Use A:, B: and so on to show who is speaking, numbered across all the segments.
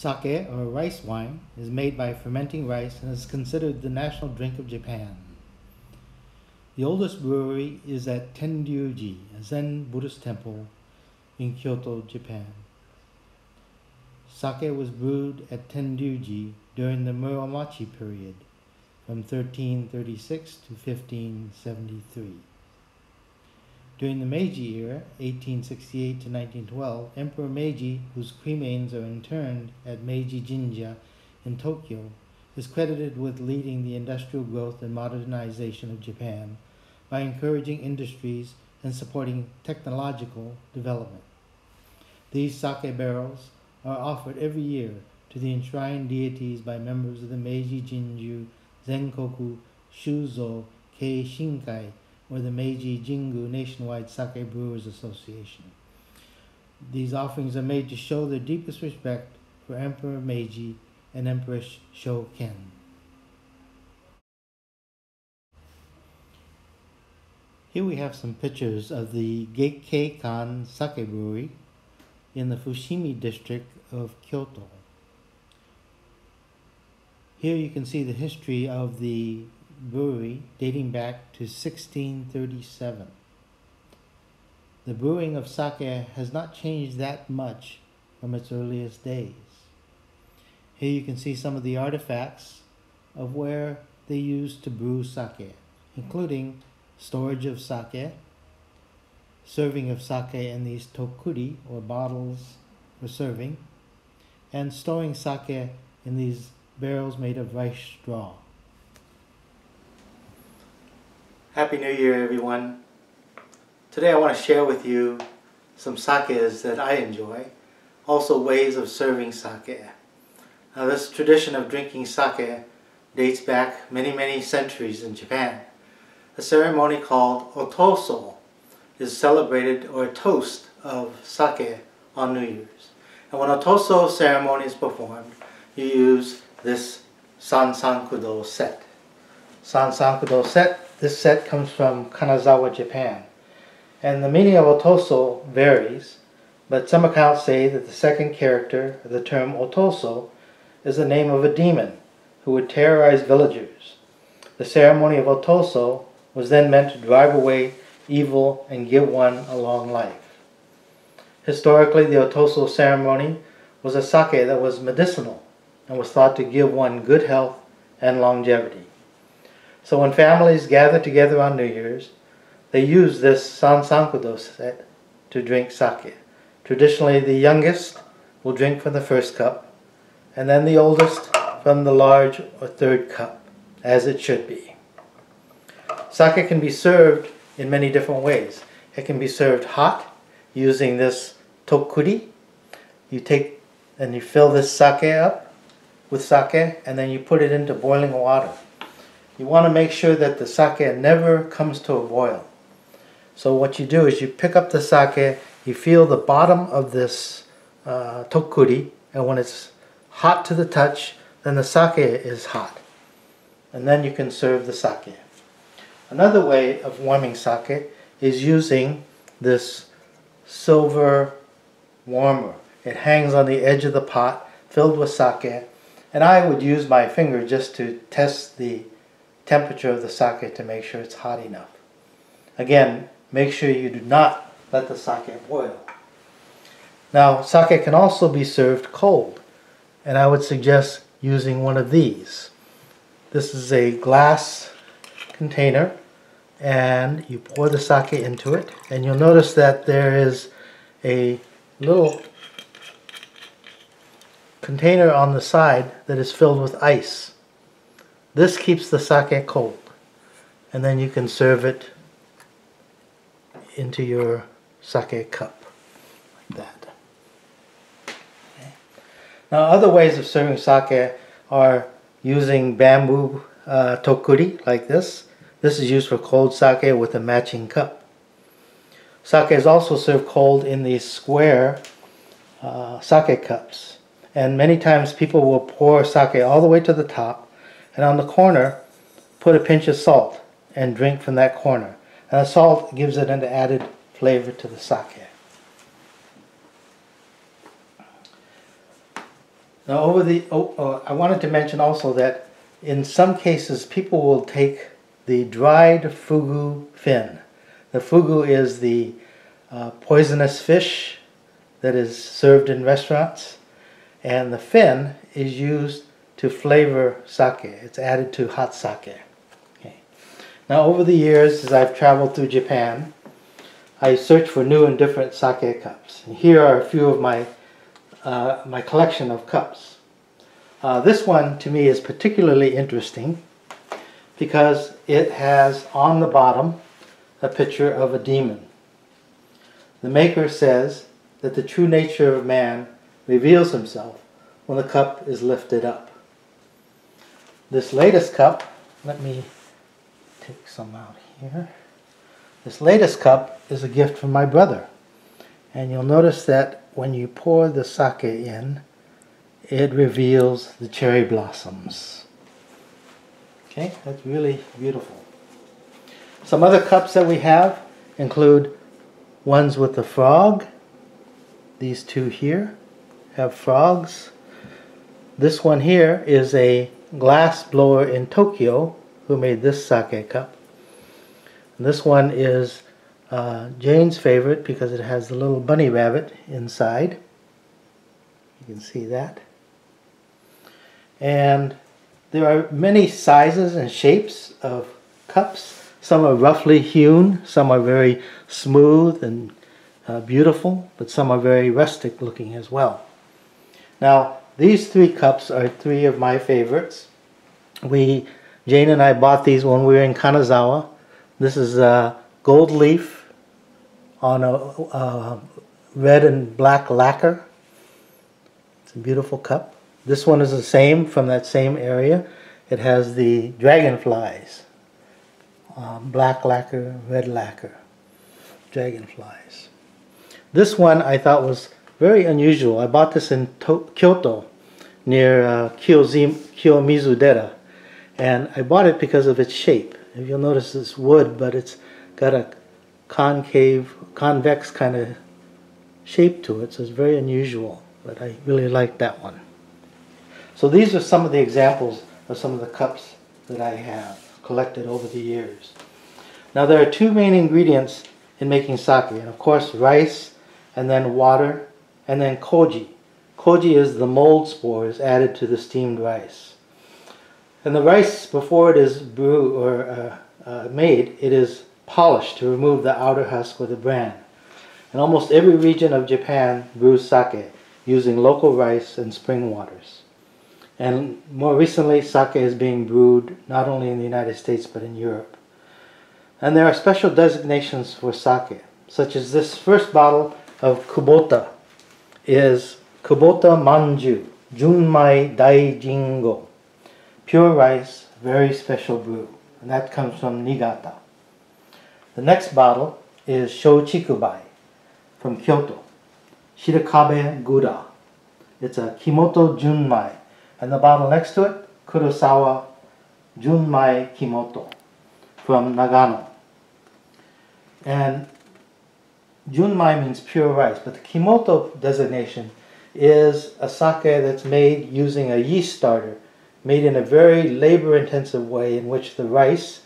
A: Sake, or rice wine, is made by fermenting rice and is considered the national drink of Japan. The oldest brewery is at Tenryuji, a Zen Buddhist temple in Kyoto, Japan. Sake was brewed at Tenryuji during the Muromachi period, from 1336 to 1573. During the Meiji era, 1868 to 1912, Emperor Meiji, whose cremains are interned at Meiji Jinja in Tokyo, is credited with leading the industrial growth and modernization of Japan by encouraging industries and supporting technological development. These sake barrels are offered every year to the enshrined deities by members of the Meiji Jinju Zenkoku Shuzo Kei Shinkai, or the Meiji Jingu Nationwide Sake Brewers Association. These offerings are made to show their deepest respect for Emperor Meiji and Empress Shoken. Here we have some pictures of the Gekkeikan Sake Brewery in the Fushimi district of Kyoto. Here you can see the history of the brewery dating back to 1637. The brewing of sake has not changed that much from its earliest days. Here you can see some of the artifacts of where they used to brew sake, including storage of sake, serving of sake in these tokuri, or bottles for serving, and storing sake in these barrels made of rice straw. Happy New Year, everyone. Today I want to share with you some sakes that I enjoy, also ways of serving sake. Now, this tradition of drinking sake dates back many centuries in Japan. A ceremony called otoso is celebrated, or a toast of sake, on New Year's. And when otoso ceremony is performed, you use this Sansankudo set. Sansankudo set, this set comes from Kanazawa, Japan. And the meaning of otoso varies, but some accounts say that the second character of the term otoso is the name of a demon who would terrorize villagers. The ceremony of otoso was then meant to drive away evil and give one a long life. Historically, the otoso ceremony was a sake that was medicinal and was thought to give one good health and longevity. So when families gather together on New Year's, they use this Sansankudo set to drink sake. Traditionally, the youngest will drink from the first cup, and then the oldest from the large or third cup, as it should be. Sake can be served in many different ways. It can be served hot using this tokuri. You take and you fill this sake up with sake, and then you put it into boiling water. You want to make sure that the sake never comes to a boil. So what you do is you pick up the sake, you feel the bottom of this tokuri, and when it's hot to the touch, then the sake is hot. And then you can serve the sake. Another way of warming sake is using this silver warmer. It hangs on the edge of the pot, filled with sake, and I would use my finger just to test the temperature of the sake to make sure it's hot enough. Again, make sure you do not let the sake boil. Now, sake can also be served cold, and I would suggest using one of these. This is a glass container, and you pour the sake into it, and you'll notice that there is a little container on the side that is filled with ice. This keeps the sake cold, and then you can serve it into your sake cup like that. Okay. Now, other ways of serving sake are using bamboo tokuri like this. This is used for cold sake with a matching cup. Sake is also served cold in these square sake cups. And many times people will pour sake all the way to the top, and on the corner put a pinch of salt and drink from that corner. And the salt gives it an added flavor to the sake. Now I wanted to mention also that in some cases people will take the dried fugu fin. The fugu is the poisonous fish that is served in restaurants, and the fin is used to flavor sake. It's added to hot sake. Okay. Now over the years, as I've traveled through Japan, I search for new and different sake cups. And here are a few of my collection of cups. This one to me is particularly interesting because it has on the bottom a picture of a demon. The maker says that the true nature of man reveals himself when the cup is lifted up. This latest cup, let me take some out here. This latest cup is a gift from my brother. And you'll notice that when you pour the sake in, it reveals the cherry blossoms. Okay, that's really beautiful. Some other cups that we have include ones with the frog. These two here have frogs. This one here is a glass blower in Tokyo who made this sake cup. And this one is Jane's favorite because it has the little bunny rabbit inside. You can see that. And there are many sizes and shapes of cups. Some are roughly hewn, some are very smooth and beautiful, but some are very rustic looking as well. Now, these three cups are three of my favorites. Jane and I bought these when we were in Kanazawa. This is gold leaf on a red and black lacquer. It's a beautiful cup. This one is the same from that same area. It has the dragonflies. Black lacquer, red lacquer, dragonflies. This one I thought was very unusual. I bought this in Kyoto near Kiyomizu-dera, and I bought it because of its shape. If you'll notice, it's wood, but it's got a convex kind of shape to it, so it's very unusual, but I really like that one. So these are some of the examples of some of the cups that I have collected over the years. Now there are two main ingredients in making sake, and of course rice, and then water, and then koji. Koji is the mold spores added to the steamed rice. And the rice, before it is brewed or made, it is polished to remove the outer husk or the bran. And almost every region of Japan brews sake using local rice and spring waters. And more recently, sake is being brewed not only in the United States but in Europe. And there are special designations for sake, such as this first bottle of Kubota is Kubota Manju, Junmai Daijingo. Pure rice, very special brew. And that comes from Niigata. The next bottle is Shochikubai from Kyoto. Shirakabe Gura. It's a Kimoto Junmai. And the bottle next to it, Kurosawa Junmai Kimoto from Nagano. And Junmai means pure rice, but the Kimoto designation is a sake that's made using a yeast starter, made in a very labor-intensive way in which the rice,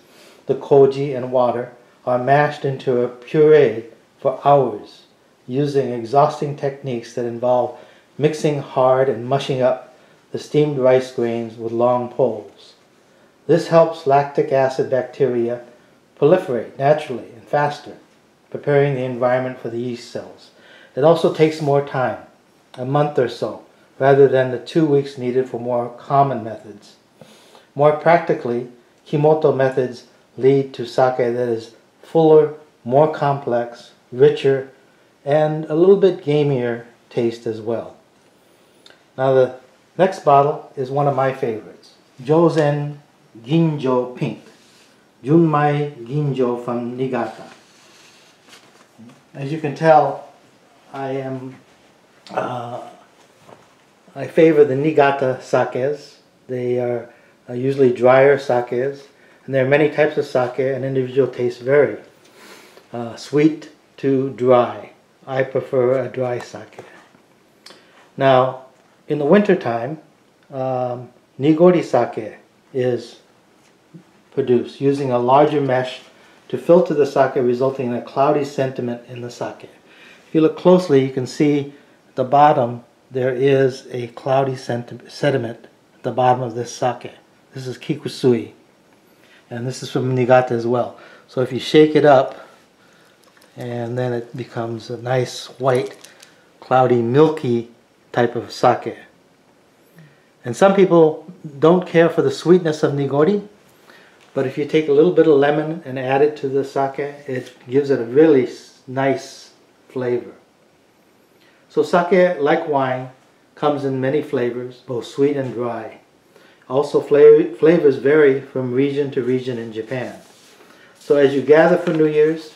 A: the koji, and water are mashed into a puree for hours, using exhausting techniques that involve mixing hard and mushing up the steamed rice grains with long poles. This helps lactic acid bacteria proliferate naturally and faster, preparing the environment for the yeast cells. It also takes more time, a month or so, rather than the 2 weeks needed for more common methods. More practically, Kimoto methods lead to sake that is fuller, more complex, richer, and a little bit gamier taste as well. Now the next bottle is one of my favorites, Jozen Ginjo Pink, Junmai Ginjo from Niigata. As you can tell, I favor the Niigata sakes. They are usually drier sakes, and there are many types of sake, and individual tastes vary. Sweet to dry. I prefer a dry sake. Now, In the wintertime, Nigori sake is produced using a larger mesh to filter the sake, resulting in a cloudy sediment in the sake. If you look closely, you can see at the bottom there is a cloudy sediment at the bottom of this sake. This is Kikusui, and this is from Niigata as well. So if you shake it up, and then it becomes a nice white, cloudy, milky type of sake. And some people don't care for the sweetness of Nigori, but if you take a little bit of lemon and add it to the sake, it gives it a really nice flavor. So sake, like wine, comes in many flavors, both sweet and dry. Also flavors vary from region to region in Japan. So as you gather for New Year's,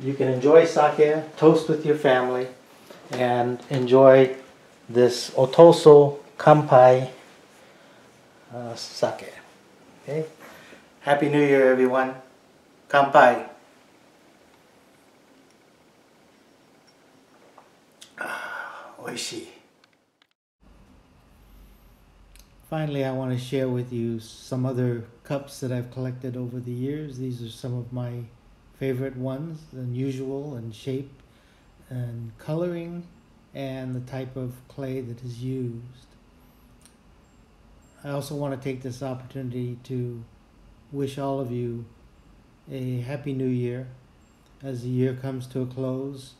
A: you can enjoy sake, toast with your family, and enjoy this Otoso Kanpai sake. Okay? Happy New Year, everyone. Kanpai. Oishii. Finally, I want to share with you some other cups that I've collected over the years. These are some of my favorite ones, unusual in shape and coloring and the type of clay that is used. I also want to take this opportunity to wish all of you a Happy New Year as the year comes to a close,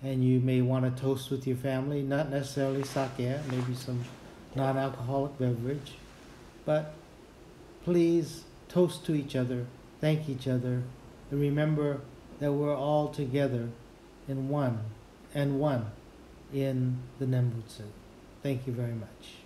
A: and you may want to toast with your family, not necessarily sake, maybe some non-alcoholic beverage, but please toast to each other, thank each other, and remember that we're all together in one in the Nembutsu. Thank you very much.